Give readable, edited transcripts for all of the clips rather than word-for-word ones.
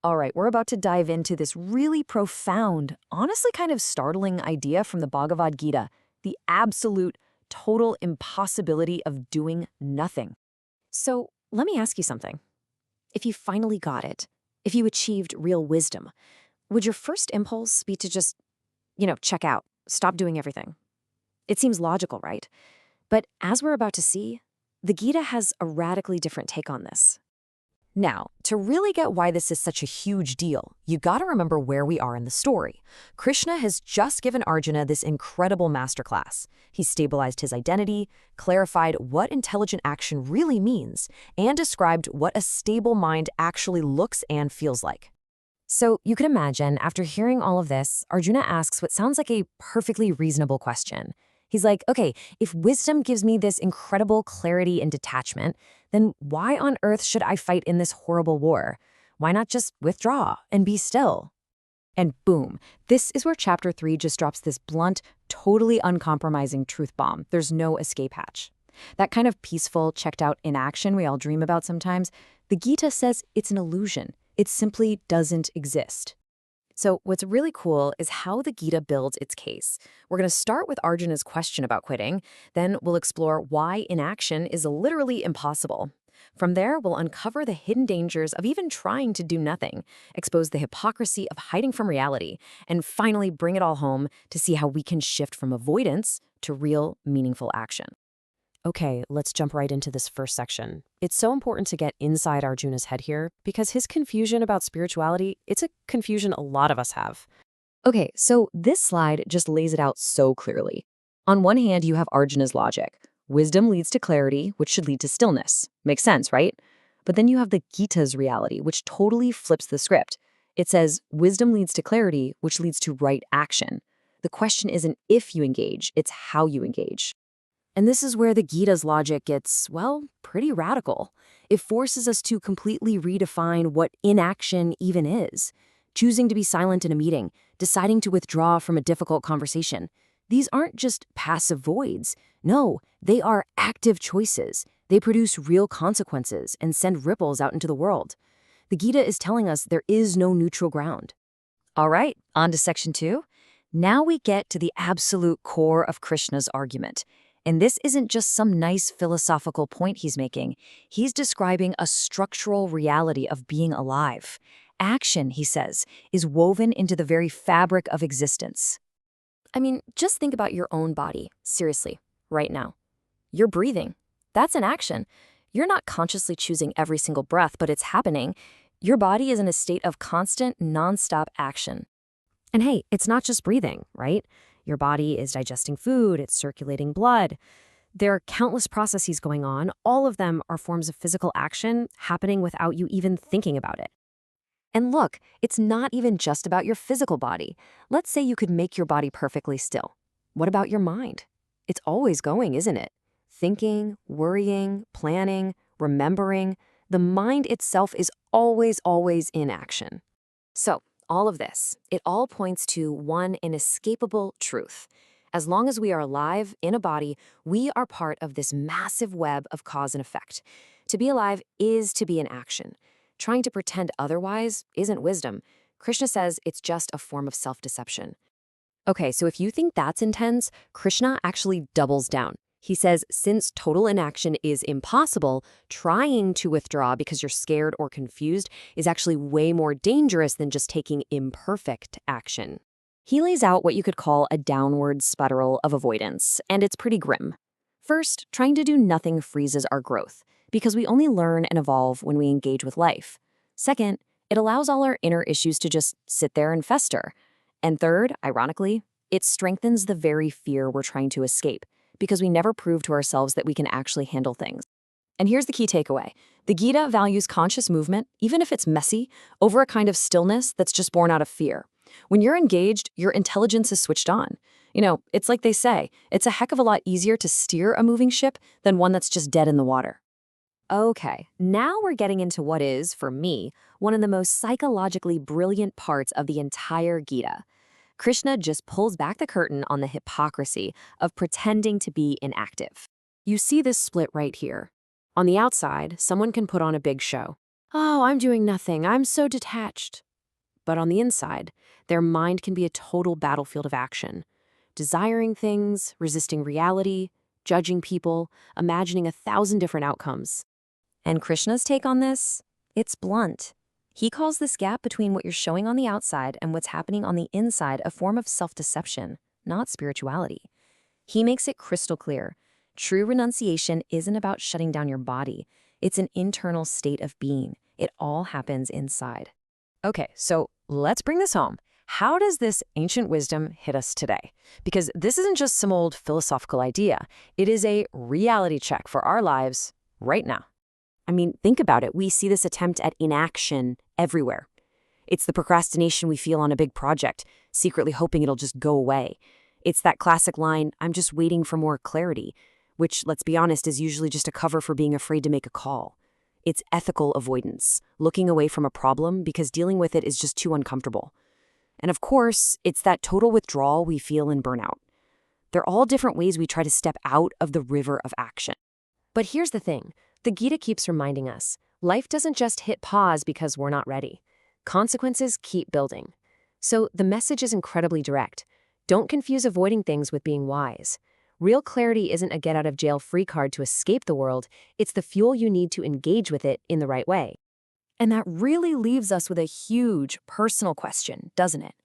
All right, we're about to dive into this really profound, honestly kind of startling idea from the Bhagavad Gita, the absolute, total impossibility of doing nothing. So let me ask you something. If you finally got it, if you achieved real wisdom, would your first impulse be to just, check out, stop doing everything? It seems logical, right? But as we're about to see, the Gita has a radically different take on this. Now, to really get why this is such a huge deal, you gotta remember where we are in the story. Krishna has just given Arjuna this incredible masterclass. He stabilized his identity, clarified what intelligent action really means, and described what a stable mind actually looks and feels like. So you can imagine, after hearing all of this, Arjuna asks what sounds like a perfectly reasonable question. He's like, okay, if wisdom gives me this incredible clarity and detachment, then why on earth should I fight in this horrible war? Why not just withdraw and be still? And boom, this is where chapter 3 just drops this blunt, totally uncompromising truth bomb. There's no escape hatch. That kind of peaceful, checked out inaction we all dream about sometimes, the Gita says it's an illusion. It simply doesn't exist. So what's really cool is how the Gita builds its case. We're going to start with Arjuna's question about quitting, then we'll explore why inaction is literally impossible. From there, we'll uncover the hidden dangers of even trying to do nothing, expose the hypocrisy of hiding from reality, and finally bring it all home to see how we can shift from avoidance to real, meaningful action. Okay, let's jump right into this first section. It's so important to get inside Arjuna's head here because his confusion about spirituality, it's a confusion a lot of us have. Okay, so this slide just lays it out so clearly. On one hand, you have Arjuna's logic. Wisdom leads to clarity, which should lead to stillness. Makes sense, right? But then you have the Gita's reality, which totally flips the script. It says, wisdom leads to clarity, which leads to right action. The question isn't if you engage, it's how you engage. And this is where the Gita's logic gets, well, pretty radical. It forces us to completely redefine what inaction even is. Choosing to be silent in a meeting, deciding to withdraw from a difficult conversation. These aren't just passive voids. No, they are active choices. They produce real consequences and send ripples out into the world. The Gita is telling us there is no neutral ground. All right, on to section 2. Now we get to the absolute core of Krishna's argument. And this isn't just some nice philosophical point he's making. He's describing a structural reality of being alive. Action, he says, is woven into the very fabric of existence. I mean, just think about your own body, seriously, right now. You're breathing. That's an action. You're not consciously choosing every single breath, but it's happening. Your body is in a state of constant, nonstop action. And hey, it's not just breathing, right? Your body is digesting food, it's circulating blood. There are countless processes going on. All of them are forms of physical action happening without you even thinking about it. And look, it's not even just about your physical body. Let's say you could make your body perfectly still. What about your mind? It's always going, isn't it? Thinking, worrying, planning, remembering. The mind itself is always in action. So, all of this, it all points to one inescapable truth. As long as we are alive in a body, we are part of this massive web of cause and effect. To be alive is to be in action. Trying to pretend otherwise isn't wisdom. Krishna says it's just a form of self-deception. Okay, so if you think that's intense, Krishna actually doubles down. He says, since total inaction is impossible, trying to withdraw because you're scared or confused is actually way more dangerous than just taking imperfect action. He lays out what you could call a downward spiral of avoidance, and it's pretty grim. First, trying to do nothing freezes our growth, because we only learn and evolve when we engage with life. Second, it allows all our inner issues to just sit there and fester. And third, ironically, it strengthens the very fear we're trying to escape, because we never prove to ourselves that we can actually handle things. And here's the key takeaway. The Gita values conscious movement, even if it's messy, over a kind of stillness that's just born out of fear. When you're engaged, your intelligence is switched on. It's like they say, it's a heck of a lot easier to steer a moving ship than one that's just dead in the water. Okay, now we're getting into what is, for me, one of the most psychologically brilliant parts of the entire Gita. Krishna just pulls back the curtain on the hypocrisy of pretending to be inactive. You see this split right here. On the outside, someone can put on a big show. "Oh, I'm doing nothing. I'm so detached." But on the inside, their mind can be a total battlefield of action, desiring things, resisting reality, judging people, imagining 1,000 different outcomes. And Krishna's take on this? It's blunt. He calls this gap between what you're showing on the outside and what's happening on the inside a form of self-deception, not spirituality. He makes it crystal clear. True renunciation isn't about shutting down your body. It's an internal state of being. It all happens inside. Okay, so let's bring this home. How does this ancient wisdom hit us today? Because this isn't just some old philosophical idea. It is a reality check for our lives right now. I mean, think about it. We see this attempt at inaction everywhere. It's the procrastination we feel on a big project, secretly hoping it'll just go away. It's that classic line, "I'm just waiting for more clarity," which, let's be honest, is usually just a cover for being afraid to make a call. It's ethical avoidance, looking away from a problem because dealing with it is just too uncomfortable. And of course, it's that total withdrawal we feel in burnout. They're all different ways we try to step out of the river of action. But here's the thing. The Gita keeps reminding us, life doesn't just hit pause because we're not ready. Consequences keep building. So the message is incredibly direct. Don't confuse avoiding things with being wise. Real clarity isn't a get-out-of-jail-free card to escape the world. It's the fuel you need to engage with it in the right way. And that really leaves us with a huge personal question, doesn't it?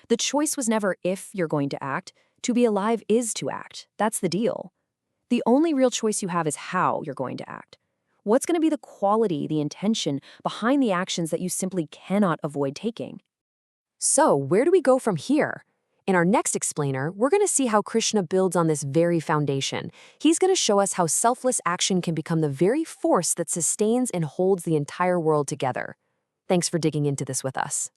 The choice was never if you're going to act. To be alive is to act. That's the deal. The only real choice you have is how you're going to act. What's going to be the quality, the intention behind the actions that you simply cannot avoid taking? So, where do we go from here? In our next explainer, we're going to see how Krishna builds on this very foundation. He's going to show us how selfless action can become the very force that sustains and holds the entire world together. Thanks for digging into this with us.